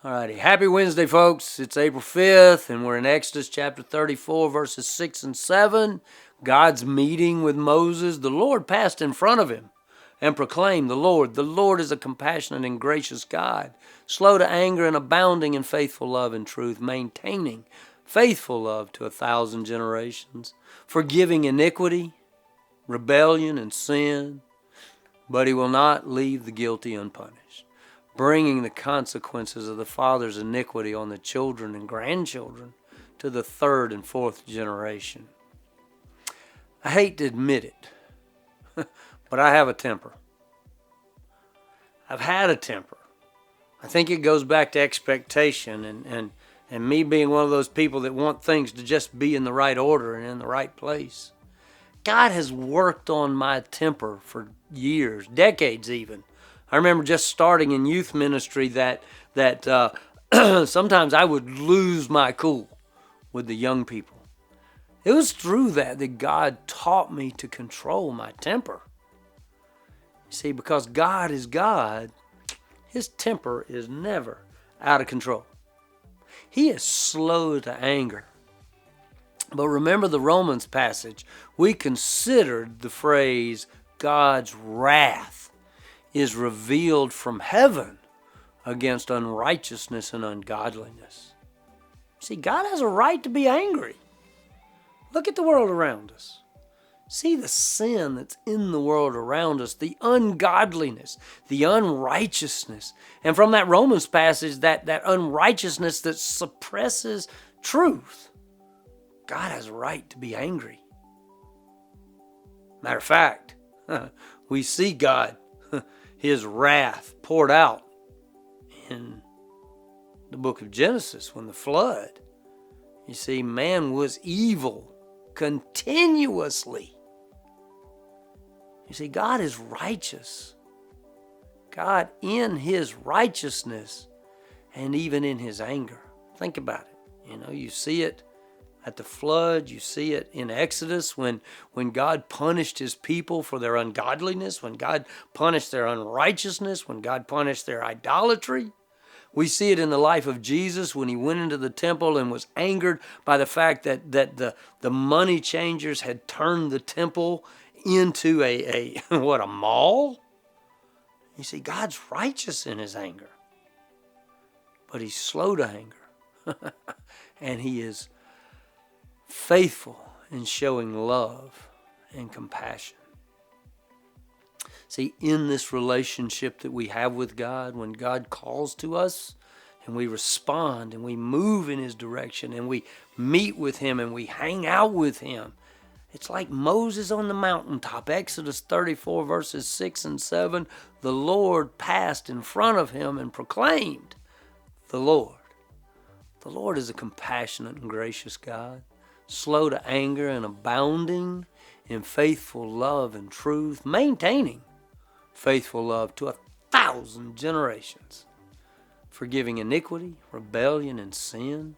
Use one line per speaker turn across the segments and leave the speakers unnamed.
Alrighty, happy Wednesday, folks. It's April 5th, and we're in Exodus chapter 34, verses 6 and 7. God's meeting with Moses. The Lord passed in front of him and proclaimed, the Lord is a compassionate and gracious God, slow to anger and abounding in faithful love and truth, maintaining faithful love to 1,000 generations, forgiving iniquity, rebellion, and sin, but he will not leave the guilty unpunished, bringing the consequences of the father's iniquity on the children and grandchildren to the third and fourth generation. I hate to admit it, but I have a temper. I've had a temper. I think it goes back to expectation and me being one of those people that want things to just be in the right order and in the right place. God has worked on my temper for years, decades even. I remember just starting in youth ministry that sometimes I would lose my cool with the young people. It was through that God taught me to control my temper. You see, because God is God, his temper is never out of control. He is slow to anger. But remember the Romans passage, we considered the phrase God's wrath is revealed from heaven against unrighteousness and ungodliness. See, God has a right to be angry. Look at the world around us. See the sin that's in the world around us, the ungodliness, the unrighteousness. And from that Romans passage, that unrighteousness that suppresses truth. God has a right to be angry. Matter of fact, we see God, his wrath poured out in the book of Genesis when the flood. You see, man was evil continuously. You see, God is righteous. God in his righteousness and even in his anger. Think about it. You see it at the flood. You see it in Exodus when God punished his people for their ungodliness, when God punished their unrighteousness, when God punished their idolatry. We see it in the life of Jesus when he went into the temple and was angered by the fact that the money changers had turned the temple into a mall? You see, God's righteous in his anger, but he's slow to anger. And he is faithful in showing love and compassion. See, in this relationship that we have with God, when God calls to us and we respond and we move in his direction and we meet with him and we hang out with him, it's like Moses on the mountaintop. Exodus 34 verses 6 and 7, the Lord passed in front of him and proclaimed, the Lord is a compassionate and gracious God, slow to anger and abounding in faithful love and truth, maintaining faithful love to 1,000 generations, forgiving iniquity, rebellion, and sin.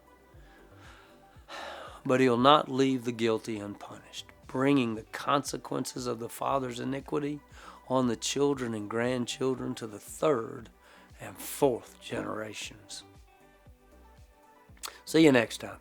But he'll not leave the guilty unpunished, bringing the consequences of the father's iniquity on the children and grandchildren to the third and fourth generations. See you next time.